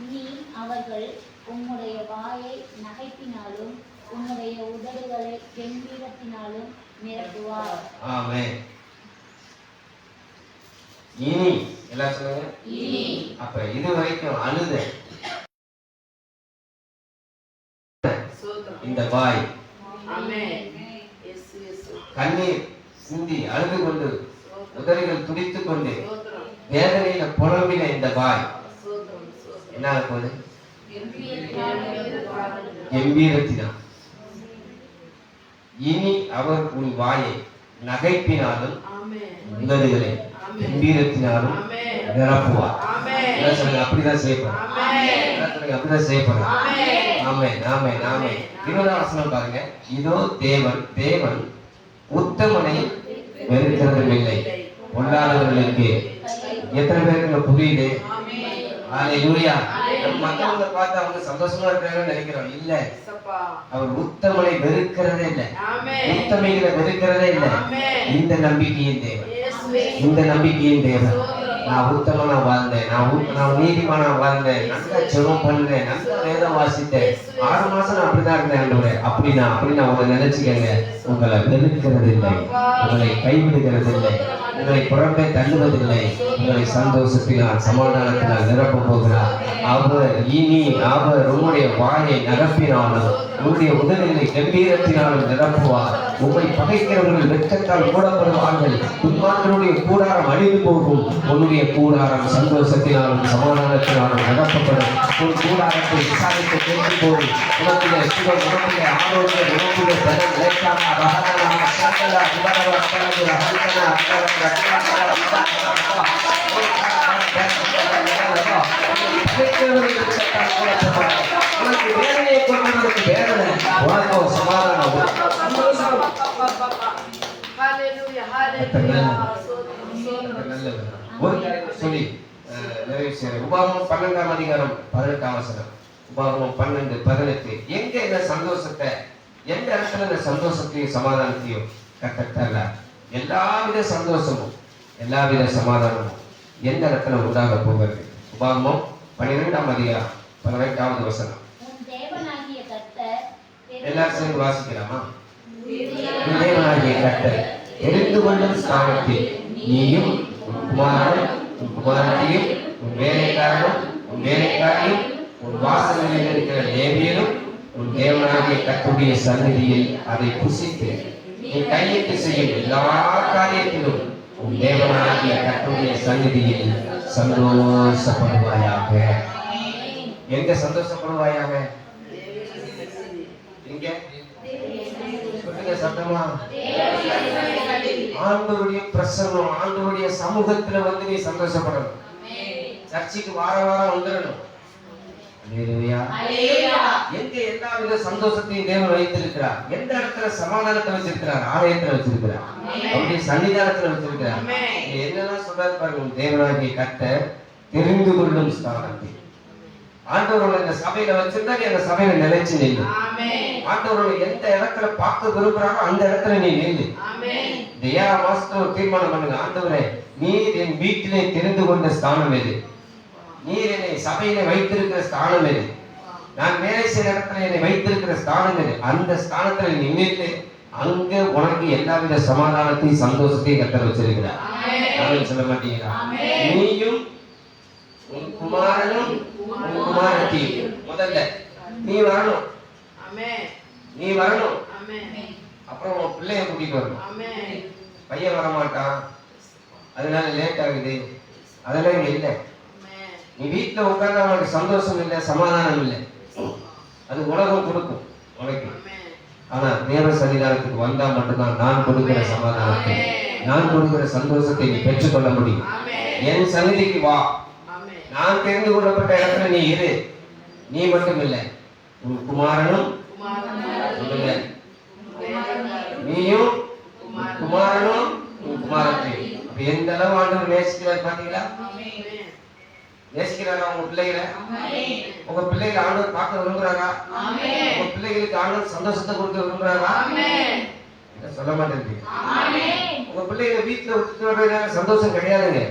நீ அவர்கள் உம்முடைய வாயை நகைப்பினாலும் உம்முடைய உதடுகளை கெம்பீரத்தினாலும் நிரப்புவார். ஆமென். இனி எல்லாம் சொல்லுங்க. இனி. அப்ப இது வரைக்கும் அழுத இந்த வாய், கண்ணீர் சிந்தி அழுது கொண்டு, உதடுகள் துடித்துக் கொண்டு வேதனையில புலம்பின இந்த வாய் என்ன ஆக போகுது? கம்பீரத்தினால். இனி அவர் உன் வாயை நகைப்பினாலும் உதடுகளை கம்பீரத்தினாலும் நிரப்புவார். அப்படிதான் செய்யப்படும். அப்படிதான் செய்யப்படும். ஆமென், ஆமென், ஆமென். 20ஆம் வசனம் பாருங்க. இதோ தேவன் உத்தமனை வெறுக்கிறதும் இல்லை, பொல்லாதவர்களுக்கு. எத்தனை பேருக்கு புரியுது? ஹalleluya. நம்ம மத்தவங்க பார்த்து அவங்க சந்தோஷமா இருக்காங்கன்னு நினைக்கிறோம். இல்ல, அவர் உத்தமனை வெறுக்கிறதே இல்லை, உத்தமைகளை வெறுக்கிறதே இல்லை. இந்த நம்பிக்கையின் தேவன், இந்த நம்பிக்கையின் தேவன். நான் உத்தமனா வாழ்ந்தேன், நான் நீதிமானா வாழ்ந்தேன், நல்லா ஜெபம் பண்ணேன், நல்லா வேதம் வாசித்தேன், 6 மாசம் நான் அப்படிதான் இருந்தேன் ஆண்டவரே. அப்படின்னா உங்களை நினைச்சுக்கங்க, உங்களை வெறுக்கிறது இல்லை, உங்களை கைவிடுகிறது இல்லை, உங்களை புறம்பே தள்ளுவதில்லை. உங்களை சந்தோஷத்தினால் சமாதானத்தினால் நிரப்ப போகிறார். அவர் உங்களுடைய வாயை நிரப்பினாலும் உங்களுடைய உதடுகளை கம்பீரத்தினாலும் நிரப்புவார். உங்களை பகைக்கிறவர்கள் வெட்கத்தால் மூடப்படுவார்கள். துன்மார்களுடைய கூடாரம் அழிந்து போகும், உன்னுடைய கூடாரம் சந்தோஷத்தினாலும் சமாதானத்தினாலும் நிரப்பப்படும். உன் கூடாரத்தை விசாரித்து கேட்டு போது உனக்குடைய சுகம், உனக்குடைய ஆரோக்கியம், உனக்குடைய பலம் நிலைக்காம ரகதனாக சகல உலக அக்கலகு அகல்கன அக்கலகு உனக்கு வேதனையை கொண்டவனுக்கு வேதனை, உனக்கு சமாதானம். ஒரு காரியத்தை சொல்லி நிறைவு செய்யறேன். உபாகமம் 12ஆம் அதிகாரம் 18ஆம் வசனம். உபாகமம் 12:18. எங்க இந்த சந்தோஷத்தை, எந்த இடத்துல இந்த சந்தோஷத்தையும் சமாதானத்தையும் கட்டத்தரல? எல்லாவித சந்தோஷமும் எல்லாவித சமாதானமும் எந்த இடத்துல உண்டாக போகிறது? உபாகமம் 12ஆம் அதிகாரம் 18வது வசனம். எல்லாரும் சேர்ந்து வாசிக்கலாமா? தேவனாகிய கர்த்தர் தெரிந்து கொள்ளும் ஸ்தானத்தில் நீயும் உன் குமாரனும் உன் குமாரத்தையும் உன் வேலைக்காரனும் உன் வேலைக்காரியும் உன் வாசலில் இருக்கிற லேவியரும் உன் தேவனாகிய கர்த்தருடைய சந்நிதியில் அதை புசித்து நீ கையிட்டு செய்யும் எல்லா காரியத்திலும் உன் தேவனாகிய கர்த்தருடைய சந்நிதியில் சந்தோஷப்படுவாயாக. எங்க சந்தோஷப்படுவாயாக? இங்க சொல்லுங்க சத்தமா. ஆண்டவருடைய பிரசன்னம், ஆண்டவருடைய சமூகத்துல வந்து நீ சந்தோஷப்படணும். சர்ச்சுக்கு வாரம் வந்துடணும். எங்க எல்லா வித சந்தோஷத்தையும் தேவன் வைத்திருக்கிறார். எந்த இடத்துல சமாதானத்தை வச்சிருக்கிறார்? ஆலயத்துல வச்சிருக்கிறார், அவருடைய சன்னிதானத்துல வச்சிருக்கிறார். என்னெல்லாம் சொல்றாரு பாருங்க. தேவனாகிய கர்த்தர் தெரிந்து கொள்ளும் ஸ்தானத்தில். ஆண்டவரோட இந்த சபையில வச்சிருந்தா நீ அந்த சபையில நிலைச்சு நில்லு. ஆண்டவரோட எந்த இடத்துல பார்க்க விரும்புறாரோ அந்த இடத்துல நீ நில்லு. இந்த 7ஆம் மாசத்துல ஒரு தீர்மானம் பண்ணுங்க. ஆண்டவரே, நீர் என் வீட்டிலே தெரிந்து கொண்ட ஸ்தானம் எது? நீர் என்னை சபையில வைத்திருக்கிற ஸ்தானம் எது? நான் வேலை செய்யற இடத்துல என்னை வைத்திருக்கிற ஸ்தானம் எது? அந்த ஸ்தானத்துல நின்றுட்டு அங்க உனக்கு எல்லாவித சமாதானத்தையும் சந்தோஷத்தையும் கர்த்தர் வச்சிருக்கிறார். அப்படின்னு சொல்ல மாட்டீங்களா? நீயும் உன் குமாரனும் உன் குமாரத்தையும் முதல்ல நீ வரணும். நீ வரணும். அப்புறம் உன் பிள்ளைய கூட்டிட்டு வரணும். பையன் வரமாட்டான், அதனால லேட் ஆகுது, அதெல்லாம் இங்க இல்லை. நீ வீட்டுல உட்கார்ந்து அவனுக்கு சந்தோஷம் இல்லை, சமாதானம் இல்லை. அது உலகம் கொடுக்கும் உனக்கு. ஆனா தேவ சன்னிதானத்துக்கு வந்தா மட்டும்தான் நான் கொடுக்கிற சமாதானத்தை, நான் கொடுக்கிற சந்தோஷத்தை நீ பெற்றுக்கொள்ள முடியும். என் சன்னிதிக்கு வா. நான் தெரிந்து கொள்ளப்பட்ட இடத்துல நீ இரு. நீ மட்டும் இல்லை, உன் குமாரனும் நீயும் குமாரனும் உன் குமாரத்தையும். அப்ப எந்த அளவு ஆண்டவர் நேசிக்கிறார் பாத்தீங்களா? நேசிக்கிறாரா உங்க பிள்ளைகளை? உங்க பிள்ளைகளை ஆண்டவர் பார்க்க விரும்புறாரா? உங்க பிள்ளைகளுக்கு ஆண்டவர் சந்தோஷத்தை கொடுக்க விரும்புறாரா? சொல்ல மாட்டேன். உங்க பிள்ளைகளை வீட்டுல விட்டுட்டு வர்றதுனால சந்தோஷம் கிடையாதுங்க.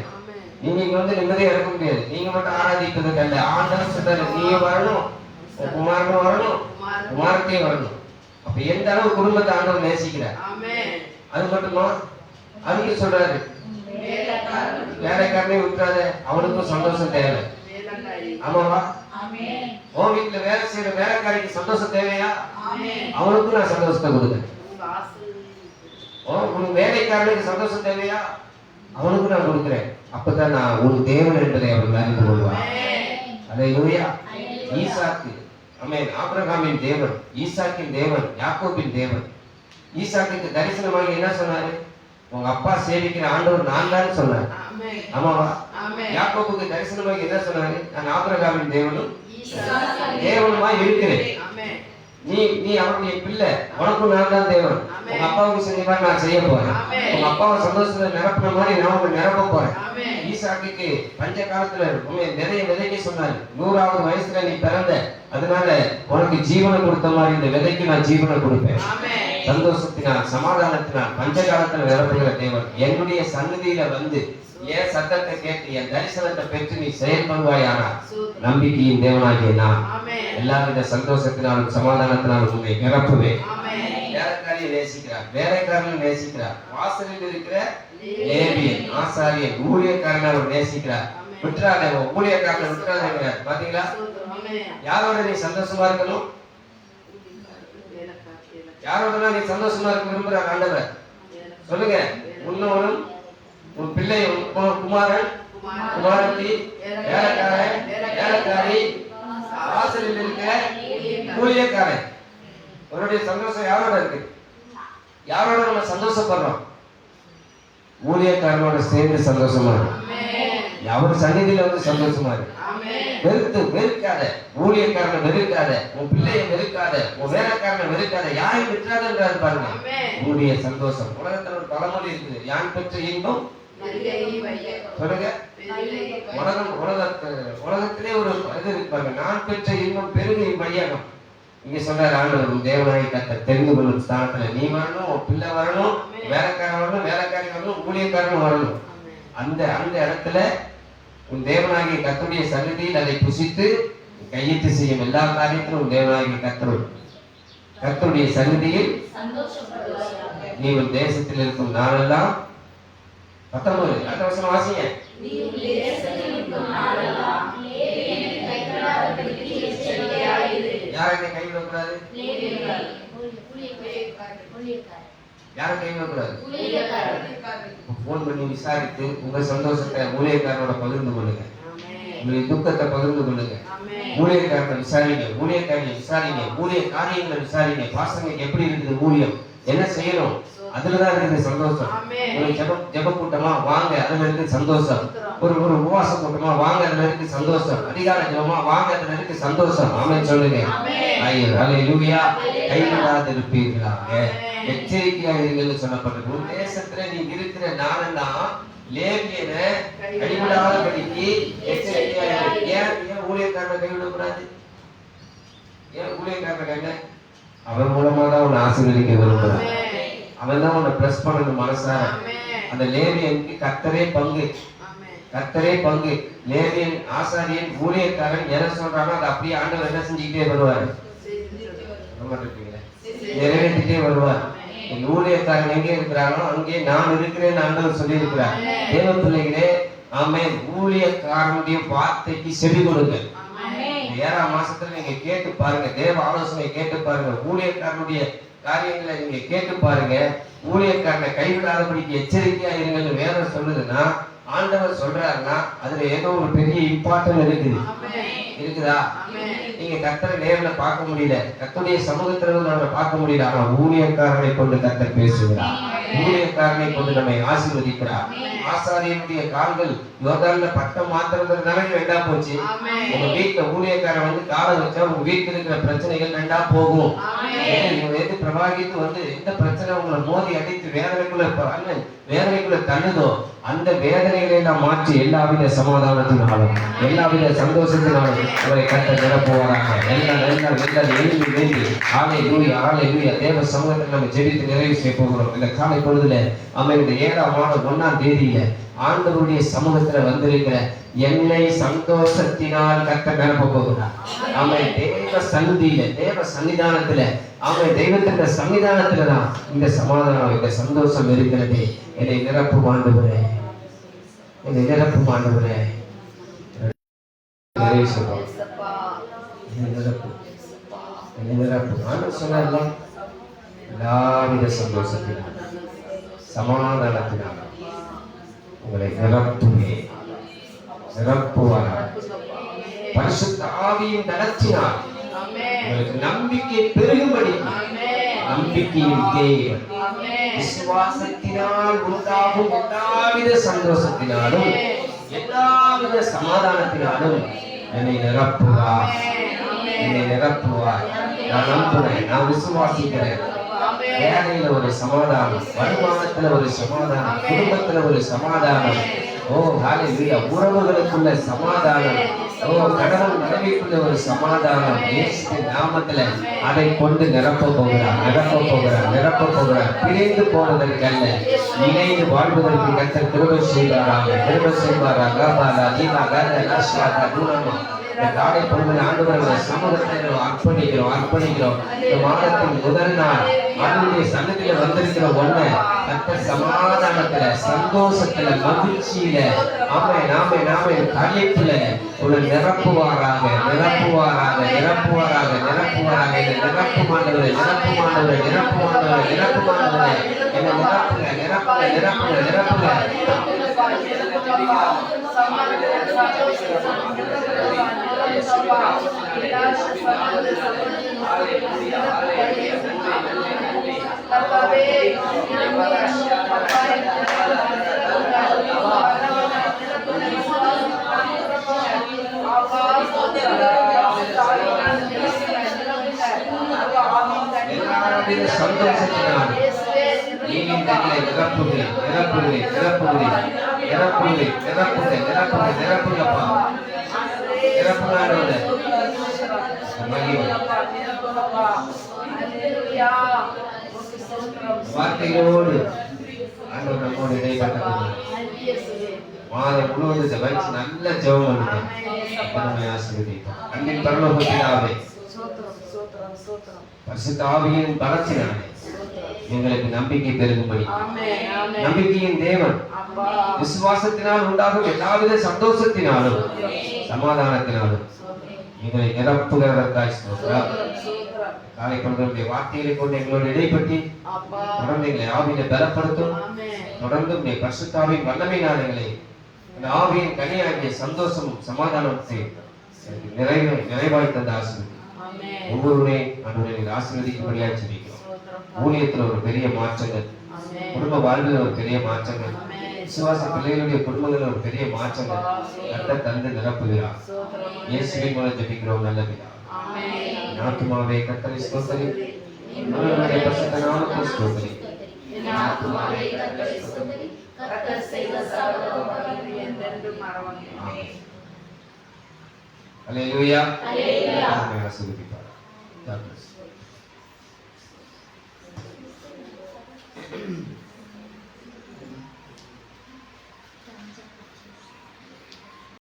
நீங்க வந்து நிம்மதியா இருக்க முடியாது. நீங்க மட்டும் ஆராதிக்கிறது அல்ல. ஆண்டவர் சொல்றாரு, நீ வரணும், குமாரனும் வரணும், குமாரத்தையும் வரணும். அப்ப எந்த அளவு குடும்பத்தை ஆண்டவர் நேசிக்கிறார். அது மட்டுமா? அதுக்கு சொல்றாரு, வேலைக்காரனே விட்டுறாத, அவனுக்கும் சந்தோஷம் தேவை. ஆமாவா? உன் வீட்டுல வேலை செய்யற வேலைக்காரிக்கு சந்தோஷம் தேவையா? அவனுக்கும் நான் சந்தோஷத்தை கொடுக்குறேன். உன் வேலைக்காரனுக்கு சந்தோஷம் தேவையா? அவனுக்கும் நான் கொடுக்குறேன். அப்பதான் நான் உன் தேவன் என்பதை அவர்கள் அறிந்து கொள்வார். அல்லேலூயா. ஈசாக்கு, ஆமென், ஆபிரகாமின் தேவன், ஈசாக்கின் தேவன், யாக்கோபின் தேவன். ஈசாக்குக்கு தரிசனமாக என்ன சொன்னாரு? உங்க அப்பா சேவிக்கிற ஆண்டவர் நான் தான் சொன்னார். ஆமாவா? யாக்கோபுக்கு தரிசனமாக என்ன சொன்னாரு? நான் ஆபிரகாமின் தேவனும் தேவனுமா இருக்கிறேன். நீ நீ அவருடைய பிள்ளை, உனக்கும் நான் தான் தேவன். உங்க அப்பாவுக்கு செஞ்ச மாதிரி நான் செய்ய போறேன். உங்க அப்பாவை சந்தோஷத்துல நிரப்புற மாதிரி நான் உங்க நிரப்ப போறேன். ஈசாக்குக்கு பஞ்ச காலத்துல நிறைய விதைக்க சொன்னாரு. 100வது வயசுல நீ பிறந்த, அதனால உனக்கு ஜீவனை கொடுத்த மாதிரி இந்த விதைக்கு நான் ஜீவனை கொடுப்பேன். சந்தோஷத்தினால் சமாதானத்தினால் பஞ்ச காலத்துல நிரப்புகிற தேவன் என்னுடைய சன்னதியில வந்து என் சத்தத்தை கேட்டு என் தரிசனத்தை பெற்று நீ செயல்படுவாயானா நம்பிக்கையின் தேவனாகிய நான் எல்லாவித சந்தோஷத்தினாலும் சமாதானத்தினாலும் உன்னை நிரப்புவேன். வேலைக்காரியை நேசிக்கிறார், வேலைக்காரனை நேசிக்கிறார், வாசலில் இருக்கிற லேவியன், ஆசாரியன், ஊழியக்காரனை அவர் நேசிக்கிறார். விட்டுறாத, ஊழியக்காரனை விட்டுறாதேங்கிறார். பாத்தீங்களா? யாரோட நீ சந்தோஷமா இருக்கணும்? யாரோட நீ சந்தோஷமா இருக்க விரும்புறாங்க ஆண்டவர்? சொல்லுங்க. உன்னோடும் உன் பிள்ளை, குமாரன், குமாரத்தி, வேலைக்காரன், வேலைக்காரி, வாசலில் இருக்கிற ஊழியக்காரன். உன்னுடைய சந்தோஷம் யாரோட இருக்கு? யாரோட நம்ம சந்தோஷப்படுறோம்? ஊழியக்காரனோட சேர்ந்து சந்தோஷமா இருக்கு. அவர் சந்நிதியில வந்து சந்தோஷமா இருக்கு. வெறுக்காத, ஊழியக்காரனை வெறுக்காத, உன் பிள்ளையை வெறுக்காத, உன் வேலைக்காரனை வெறுக்காத, யாரையும் விட்டுறாதுன்றாரு பாருங்க. உன்னுடைய சந்தோஷம். உலகத்துல ஒரு பழமொழி இருக்குது, யான் பெற்ற இன்பம் சொல்லுங்க. உலகத்திலே ஒரு இது இருக்கு பாருங்க, நான் பெற்ற இன்பம் பெருகை மையகம். இங்க சொல்றாரு ஆண்டவர், தேவனாய் கர்த்தர் தெரிந்து கொள்ளும் ஸ்தானத்துல நீ வரணும், உன் பிள்ளை வரணும், வேலைக்காரன் வரணும், வேலைக்காரி வரணும், ஊழியக்காரன் வரணும். அந்த அந்த இடத்துல உன் தேவனாகிய கர்த்தருடைய சந்நிதியில் அதை புசித்து கையிட்டு செய்யும் எல்லா காரியத்திலும் உன் தேவனாகிய கர்த்தருடைய சந்நிதியில் நீ உன் தேசத்தில் இருக்கும் நாளெல்லாம் 19 அடுத்த வருஷம் வாசிங்க. யாரை கைவிடக்கூடாது? யாரை கைவிடக்கூடாது? போன் பண்ணி விசாரித்து உங்க சந்தோஷத்தை ஊழியக்காரனோட பகிர்ந்து கொள்ளுங்க. உங்களுடைய துக்கத்தை பகிர்ந்து கொள்ளுங்க. ஊழியக்காரனை விசாரிங்க, ஊழியக்காரியை விசாரிங்க, ஊழிய காரியங்களை விசாரிங்க. பாசங்க எப்படி இருக்குது, ஊழியம் என்ன செய்யணும், அதுலதான் இருக்குது சந்தோஷம். ஒரு ஜெப கூட்டமா வாங்க, அதுல இருக்கு சந்தோஷம். ஒரு உபவாச கூட்டமா வாங்க, அதுல இருக்கு சந்தோஷம். அதிகார ஜெபமா வாங்க, அதுல இருக்கு சந்தோஷம். ஆமென் சொல்லுங்க. அல்லேலூயா. கைவிடாது இருப்பீர்களாக, எச்சரிக்கையாக இருங்கன்னு சொல்லப்பட்டது. ஒரு தேசத்துல நீங்க இருக்கிற நாளெல்லாம் லேவியனை கைவிடாதபடிக்கு எச்சரிக்கையாக இருக்கு. ஏன் ஊழியக்காரனை கைவிடக்கூடாது? ஏன் ஊழியக்காரனை கைவிட? அவன் மூலமா தான் உன்னை ஆசீர்வதிக்க விரும்புறான். அவன் தான் உன்னை பிளஸ் பண்ணணும் மனசார. அந்த லேவியனுக்கு கர்த்தரே பங்கு, கர்த்தரே பங்கு. லேவியன், ஆசாரியன், ஊழியக்காரன் எதை சொல்றாங்க அதை அப்படியே ஆண்டவர் என்ன செஞ்சுக்கிட்டே வருவார், நிறைவேற்றிட்டே வருவார். ஊழியக்காரன் எங்கே இருக்கிறாரோ அங்கே நான் இருக்கிறேன் ஆண்டவர் சொல்லி இருக்கிறார். தேவ பிள்ளைகளே, ஆமென். ஊழியக்காரனுடைய வார்த்தைக்கு செவி கொடுங்க. 7ஆம் மாசத்துல நீங்க கேட்டு பாருங்க, தேவ ஆலோசனை கேட்டு பாருங்க, ஊழியக்காரனுடைய காரியங்களை நீங்க கேட்டு பாருங்க. ஊழியக்காரனை கைவிடாதபடிக்கு எச்சரிக்கையா இருங்கன்னு வேதம் சொல்லுதுன்னா, ஆண்டவர் சொல்றாருன்னா அதுல ஏதோ ஒரு பெரிய இம்பார்ட்டன்ட் இருக்குதா? நீங்க கர்த்தரை நேர்ல பார்க்க முடியல, கர்த்தருடைய சமூகத்துல நம்ம பார்க்க முடியல, ஆனா ஊழியக்காரனை கொண்டு கர்த்தர் பேசுகிறார். ஊழியக்காரனை கொண்டு நம்மை ஆசீர்வதிக்கிறார். ஆசாரியனுடைய கால்கள் யோர்தான்ல பட்டம் மாத்திரதுனால ரெண்டா போச்சு. உங்க வீட்டுல ஊழியக்காரன் வந்து காலை வச்சா உங்க வீட்டுல இருக்கிற பிரச்சனைகள் ரெண்டா போகும். எது பிரபாகித்து வந்து எந்த பிரச்சனை உங்களை மோதி அடித்து வேதனைக்குள்ள தள்ளுதோ அந்த வேதனைகளை எல்லாம் மாற்றி எல்லாவித சமாதானத்தினாலும் எல்லாவித சந்தோஷத்தினாலும் அவரை கட்ட நிரப்புவாராக. எல்லாம் எழுதி வேண்டி ஆலை தேவ சமூகத்தை நம்ம ஜெபித்து நிறைவு செய்ய போகிறோம். இந்த காலை பொழுதுல அவன் இந்த 7ஆம் மாதம் 1ஆம் தேதியில ஆண்டவருடைய சமூகத்துல வந்திருக்கிற என்னை சந்தோஷத்தினால் கட்ட நிரப்ப போகிறார். அவன் தேவ சந்நிதியில, தேவ சன்னிதானத்துல, அவன் தெய்வத்தின் சன்னிதானத்துலதான் இந்த சமாதானம், இந்த சந்தோஷம் இருக்கிறது. என்னை நிரப்பும் ஆண்டவரே, என்னை நிரப்பும் ஆண்டவரே. நிறைவு சொல்றோம். சொன்னால எல்லாவித சந்தோஷத்தினால் சமாதானத்தினால் உங்களை நிரப்புவார். பரிசுத்த ஆவியின் நடத்தினார் உங்களுக்கு நம்பிக்கை பெருகும்படி. நம்பிக்கையின் தேவன் விசுவாசத்தினால் உண்டாகும் எல்லாவித சந்தோஷத்தினாலும் எல்லாவித சமாதானத்தினாலும் என்னை நிரப்புவார். நான் நம்புறேன், நான் விசுவாசிக்கிறேன். வேலையில ஒரு சமாதானம், வருமானத்துல ஒரு சமாதானம், குடும்பத்துல ஒரு சமாதானம், ஹalleluya, உறவுகளுக்குள்ள சமாதானம், கடவுள் மனைவிக்குள்ள ஒரு சமாதானம், இயேசுவின் நாமத்துல அதை கொண்டு நிரப்ப போகிறார். பிரிந்து போவதற்கல்ல, இணைந்து வாழ்வதற்கு கர்த்தர் கிருபை செய்வாராக. காலை பொழுது ஆண்டவருடைய சமூகத்தை அர்ப்பணிக்கிறோம். இந்த மாதத்தின் முதல் நாள் ஆண்டவருடைய சன்னதியில வந்திருக்கிற ஒண்ணு கர்த்தர் சமாதானத்துல, சந்தோஷத்துல, மகிழ்ச்சியில, நாமே கழிப்புல ஒரு நிரப்புவாராக. நிரப்புமானவரை நிரப்புங்க. சந்தோஷத்தினால் நீங்களை நிரப்புங்கப்பா. வார்த்தைகளோடு ஆண்டவர் நம்மோடு இடைப்பட்டது. மாதம் முழுவதும் ஜெபிச்சு நல்ல ஜெபம் பண்ணுங்க. ஆசீர்வதிப்போம். அன்பின் பரலோக பிதாவே, பரிசுத்த ஆவியின் பலத்தினாலே எங்களுக்கு நம்பிக்கை பெருகும்படி, நம்பிக்கையின் தேவன் விசுவாசத்தினால் உண்டாகும் எல்லாவித சந்தோஷத்தினாலும் சமாதானத்தினாலும் எங்களை நிரப்புகிறதற்காய் ஸ்தோத்திரம். காலை பொழுதுடைய வார்த்தைகளை கொண்டு எங்களோடு இடைப்பட்டு தொடர்ந்து எங்களை ஆவியை பலப்படுத்தும். தொடர்ந்து பரிசுத்த ஆவியின் வல்லமையினால் எங்களை அந்த ஆவியின் கனியாகிய சந்தோஷமும் சமாதானத்தை நிறைவாய் தந்த ஆசீர்வதி. ஒவ்வொருவரே அன்றைய ஆசீர்வதிக்கும்படியாக ஜெபிக்கிறோம். ஊழியத்தில் ஒரு பெரிய மாற்றங்கள், குடும்ப வாழ்வில் ஒரு பெரிய மாற்றங்கள், விசுவாச பிள்ளைகளுடைய குடும்பங்களில் ஒரு பெரிய மாற்றங்கள் கர்த்தர் தந்து நிரப்புகிறார். இயேசுவின் மூலம் ஜெபிக்கிறோம் நல்ல பிதா. ஆத்துமாவே கர்த்தரை ஸ்தோத்திரி, அவருடைய பரிசுத்த நாமத்தை ஸ்தோத்திரி. அல்லேலூயா. ஆசீர்வதிப்பார். God bless.